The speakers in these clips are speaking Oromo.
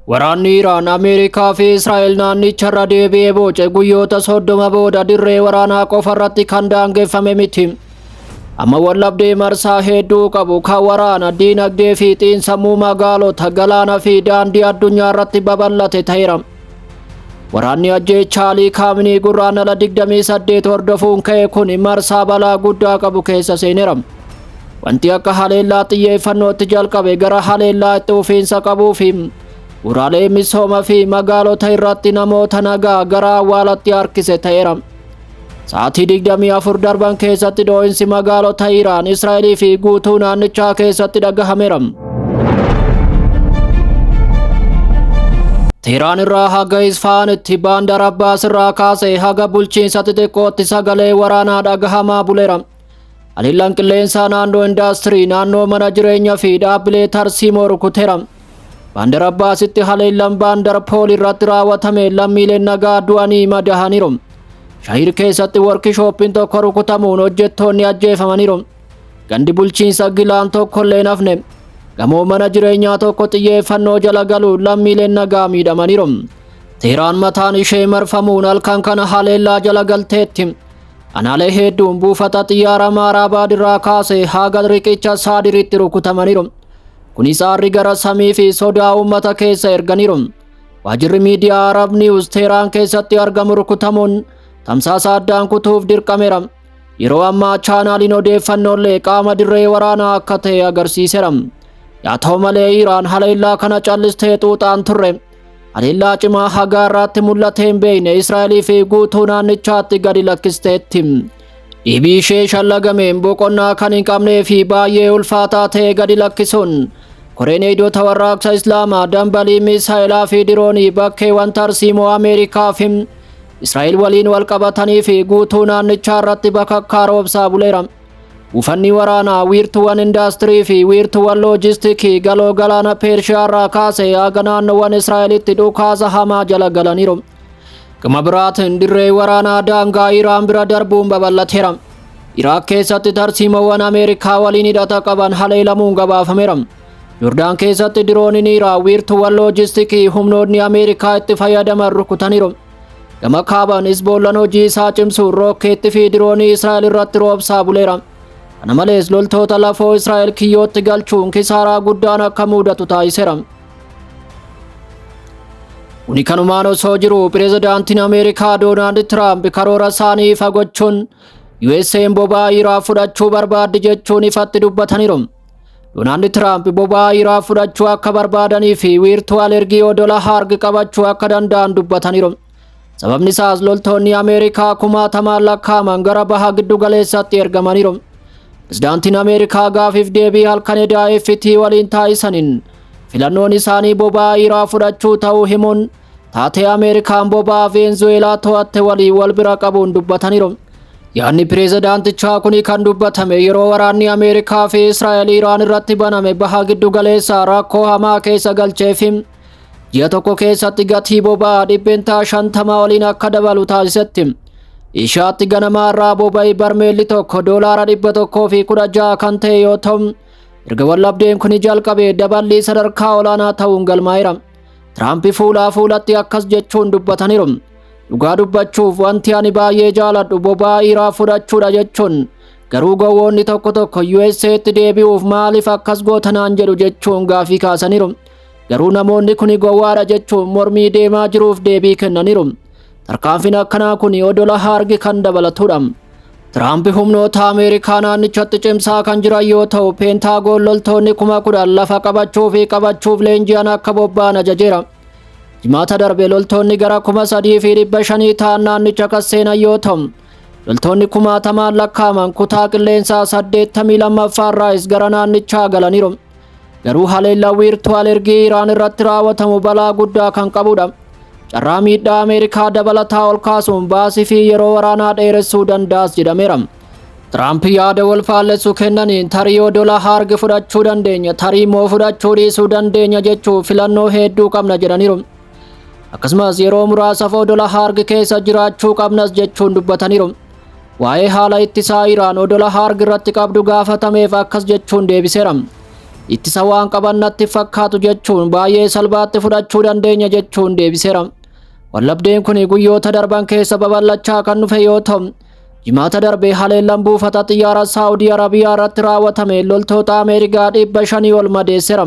Waraanni Iraan Ameerikaa fi Israa'el naannicharra deebi'ee booce guyyoota 30 booda dirree waraanaa qofarratti kan daangeffame miti. Amma wallabdee marsaa hedduu qabu kan waraana diinagdee fi xiinsammuu magaalota galaana fi daandii addunyaa irratti babal'ate ta'eera. Waraanni ajjeechaa Alii Khamenei gurraandhala 28 hordofuun ka'e kun marsaa balaa guddaa qabu keessa seeneera. Wanti akka haleellaa xiyyeeffannootti jalqabe gara haleellaa itti fufiinsa qabuu fi uraalee misooma fi magaalota irratti namoota nagaa gara awwaalatti harkise ta'eera. Sa'aatii 24 darban keessatti dhoo'insi magaalota Iraan, Israa'el fi guutuu naannichaa keessatti dhagahameera. Teheraan irraa haga Isfahaanitti Baandar Abbaas irraa kaasee haga bulchiinsa xixiqqootti sagalee waraanaa dhagahamaa buleera. Haleellaan qilleensaa naannoo indaastirii, naannoo mana jireenyaa fi dhaabbilee tarsiimoo rukuteera. Baandar Abbaasitti haleellaan Baandar Pool irratti raawwatame lammiileen nagaa du'anii madahaniiru. Shahir keessatti workishooppiin tokko rukutamuun hojjettoonni ajjeefamaniiru. Gandi bulchiinsa Gilaan tokkollee nafne. Gamoo mana jireenyaa tokko xiyyeeffannoo jala galuun lammiileen nagaa miidhamaniiru. Teheraan mataan ishee marfamuun halkan kana haleellaa jala galteetti. Anaalee hedduun buufata xiyyaara Maarabaad irraa kaasee haga riqicha Saadiritti rukutamaniiru. Kunis aarri gara samii fi sodaa uummata keessa erganiiru. Waajirri miidiyaa Arab News Teheraan keessatti argamu rukutamuun tamsaasa addaan kutuuf dirqameera. Yeroo ammaa chaanaaliin odeeffannoolee qaama dirree waraanaa akka ta'e agarsiiseera. Yaa ta'u malee Iraan haleellaa kana callistee xuuxaan turre. Haleellaa cimaa haga irratti mul'atee hin beekne Israa'el fi guutuu naannichaatti gadi lakkisteetti. Dhiibii ishee shallagameen boqonnaa kan hin qabnee fi baay'ee ulfaataa ta'e gadi lakkisuun Koreen eegdota warraaqsa Islaamaa dambalii misaa'ilaa fi diroonii bakkeewwan tarsiimoo Ameerikaa fi Israa'el waliin wal qabatanii fi guutuu naannichaa irratti bakakkaa roobsaa buleera. Buufanni waraanaa, wiirtuuwwan indaastirii fi wiirtuuwwan loojistiikii galoo galaana Pershiyaa irraa kaasee haga naannoowwan Israa'elitti dhukaasa hamaa jala galaniiru. Gama biraatiin dirree waraanaa daangaa Iraan bira darbuun babal'ateera. Iraaq keessatti tarsiimoowwan Ameerikaa waliin hidhata qaban haleelamuun gabaafameera. Yordaan keessatti dirooniin Iraan wiirtuuwwan loojistiikii humnoonni Ameerikaa itti fayyadaman rukutaniiru. Gama kaabaan Hizboollaan hojii isaa cimsuun rookeetti fi diroonii Israa'el irratti roobsaa buleera. Kana malees loltoota lafoo Israa'el kiyyootti galchuun kisaaraa guddaan akka mudatu taasiseera. Kuni kanumaan osoo jiru pireezidaantiin Ameerikaa Doonaald Tiraamp karoora isaanii ifa gochuun USA'n boba'aa Iraan fudhachuu barbaaddi jechuun ifatti dubbataniiru. Doonaald Tiraamp boba'aa Iraan fudhachuu akka barbaadanii fi wiirtuu alergii odola hargi qabachuu akka danda'an dubbataniiru. Sababni isaas loltoonni Ameerikaa kumaatamaan lakkaa'aman gara baha giddu galeessaatti ergamaniiru. Pireezidaantiin Ameerikaa gaafiif deebii halkan FT waliin taasisaniin filannoon isaanii boba'aa Iraan fudhachuu ta'uu himuun taatee Ameerikaan boba'aa Veenzuweelaa to'atte waliin wal bira qabuun dubbataniiru. Yaadni pireezidaantichaa kuni kan dubbatame yeroo waraanni Ameerikaa fi Israa'el Iraan irratti baname baha giddu galeessaa rakkoo hamaa keessa galcheefi ji'a tokko keessatti gatii boba'aa 50% waliin akka dabalu taasisetti. Ishaatti ganamaa irraa boba'ii barmeelli tokko $116 kan ta'e yoo ta'u, erga wallabdeen kun jalqabee daballii sadarkaa olaanaa ta'uun galmaa'eera. Tiraamp fuulaa fuulatti akkas jechuun dubbataniiru. Dhugaa dubbachuuf wanti ani baay'ee jaaladhu boba'aa Iraan fudhachuudha jechuun garuu gowwoonni tokko tokko USA'tti deebi'uuf maaliif akkas gootanaan jedhu jechuun gaafii kaasaniiru. Garuu namoonni kun gowwaadha jechuun mormii deemaa jiruuf deebii kennaniiru. Tarkaanfiin akkanaa kun odola hargi kan dabalatudha. Tiraamp humnoota Ameerikaa naannichatti cimsaa kan jiran yoo ta'u, Peentaagoon loltoonni 10,000 lafa qabachuuf leenji'an akka bobba'an ajajeera. Jimaata darbe loltoonni gara 3,500 ta'an naannicha kan seenan yoo ta'u, loltoonni 10,000 lakkaa'aman kutaa qilleensaa 82ffaa irraas gara naannichaa galaniiru. Garuu haleellaan wiirtuu alergii Iraan irratti raawwatamu balaa guddaa kan qabudha. Carraa miidhaa Ameerikaa dabalataa ol kaasuun baasii fi yeroo waraanaa dheeressuu danda'as jedhameera. Tiraamp yaada wal faallessu kennaniin tarii odola hargi fudhachuu dandeenya, tarii immoo fudhachuu dhiisuu dandeenya jechuun filannoo hedduu qabna jedhaniiru. Akkasumas yeroo muraasaaf odola hargi keessa jiraachuu qabnas jechuun dubbataniiru. Waa'ee haala ittisaa Iraan odola hargi irratti qabdu gaafatameef akkas jechuun deebiseera. ittisa waan qaban natti fakkaatu jechuun baay'ee salphaatti fudhachuu dandeenya jechuun deebiseera. Wallabdeen kun guyyoota darban keessa babal'achaa kan dhufe yoo ta'u, jimaata darbee haleellaan buufata xiyyaara Saawudii Arabiyaa irratti raawwatame loltoota Ameerikaa 500 ol madeesseera.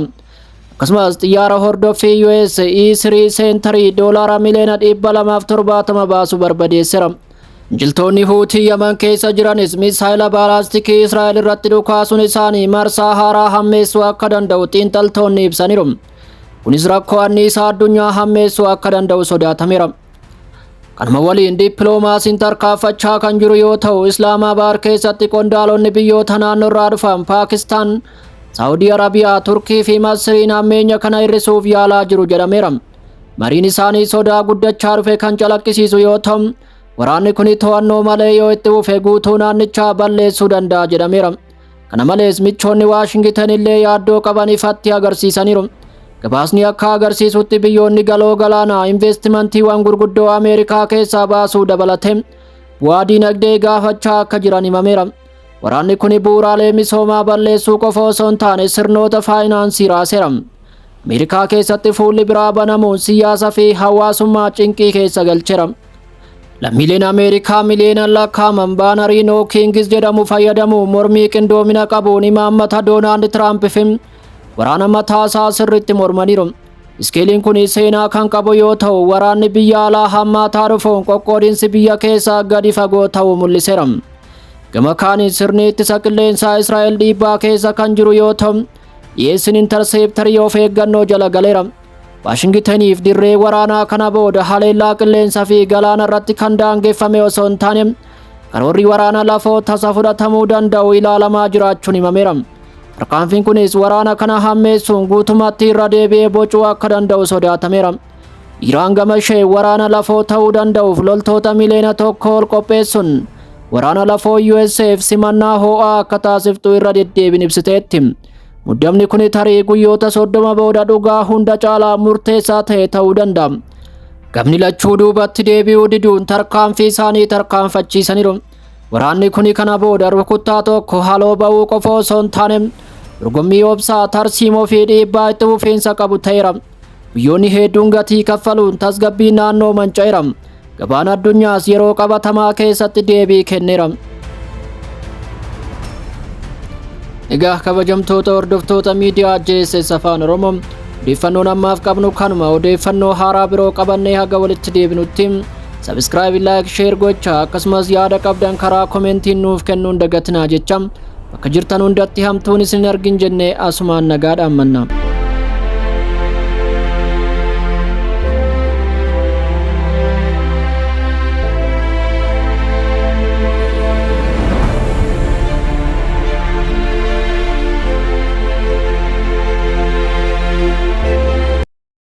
Akkasumas xiyyaara hordoffii US E3 seentarii doolaara miliyoona 270 baasu barbadeesseera. Injiltoonni Huutii Yaman keessa jiranis misaayila baalaastikii Israa'el irratti dhukaasuun isaanii marsaa haaraa hammeessuu akka danda'u xiinxaltoonni ibsaniiru. Kunis rakkoo anniisaa addunyaa hammeessuu akka danda'u sodaatameera. Kanuma waliin dippiloomaasiin tarkaanfachaa kan jiru yoo ta'u, Islaamabaad keessatti qondaalonni biyyoota naannoo irraa dhufan Paakistaan, Saawudii Arabiyaa, Turkii fi Masriin hammeenya kana hir'isuuf yaalaa jiru jedhameera. Mariin isaanii sodaa guddachaa dhufe kan calaqqisiisu yoo ta'u, waraanni kun to'annoo malee yoo itti fufe guutuu naannichaa balleessuu danda'a jedhameera. Kana malees michoonni Waashingtan illee yaaddoo qaban ifatti agarsiisaniiru. Gabaasni akka agarsiisutti biyyoonni galoo galaanaa investimantiiwwan gurguddoo Ameerikaa keessaa baasuu dabalate bu'aa dinagdee gaafachaa akka jiran himameera. Waraanni kun bu'uuraalee misoomaa balleessuu qofa osoo hin taane sirnoota faayinaansii raaseera. Ameerikaa keessatti fuulli biraa banamuun siyaasa fi hawaasummaa cinqii keessa galcheera. Lammiileen Ameerikaa miliyoonaan lakkaa'aman baanarii No Kings jedhamu fayyadamuun mormii qindoomina qabuun imaammata Doonaald Tiraampiif waraana mataa isaa sirriitti mormaniiru. Iskeeliin kun seenaa kan qabu yoo ta'u, waraanni biyya alaa hammaataa dhufuun qoqqoodinsi biyya keessaa gadi fagoo ta'uu mul'iseera. Gama kaaniin sirni ittisa qilleensaa Israa'el dhiibbaa keessa kan jiru yoo ta'u, dhiyeessiin intarseeptarii of eeggannoo jala galeera. Waashingtaniif dirree waraanaa kana booda haleellaa qilleensaa fi galaana irratti kan daangeffame osoo hin taane, karoorri waraana lafoo tasa fudhatamuu danda'u ilaalamaa jiraachuun himameera. Tarkaanfiin kunis waraana kana hammeessuun guutummaatti irra deebi'ee bocuu akka danda'u sodaatameera. Iraan gama ishee waraana lafoo ta'uu danda'uuf loltoota miliyoona 1 ol qopheessuun waraana lafoo USAF simannaa ho'aa akka taasiftu irra deddeebiin ibsiteetti. Muddamni kun tarii guyyoota 30 booda dhugaa hunda caalaa murteessaa ta'e ta'uu danda'a. Gamni lachuu duubatti deebi'uu diduun tarkaanfii isaanii tarkaanfachiisaniiru. Waraanni kun kana booda rukuttaa tokko haloo ba'uu qofa osoo hin taane dorgommii obsaa tarsiimoo fi dhiibbaa itti fufiinsa qabu ta'eera. Biyyoonni hedduun gatii kaffaluun tasgabbii naannoo manca'eera. Gabaan addunyaas yeroo qabatamaa keessatti deebii kenneera. Egaa kabajamtoota hordoftoota miidiyaa JSS Afaan Oromoo odeeffannoon ammaaf qabnu kanuma. Odeeffannoo haaraa biroo qabannee haga walitti deebinutti subscribe, like, share gochaa akkasumas yaada qabdan karaa komentiin nuuf kennuun dagatinaa jecha bakka jirtan hundatti hamtuun isin argin jennee asumaan nagaadhaan manna.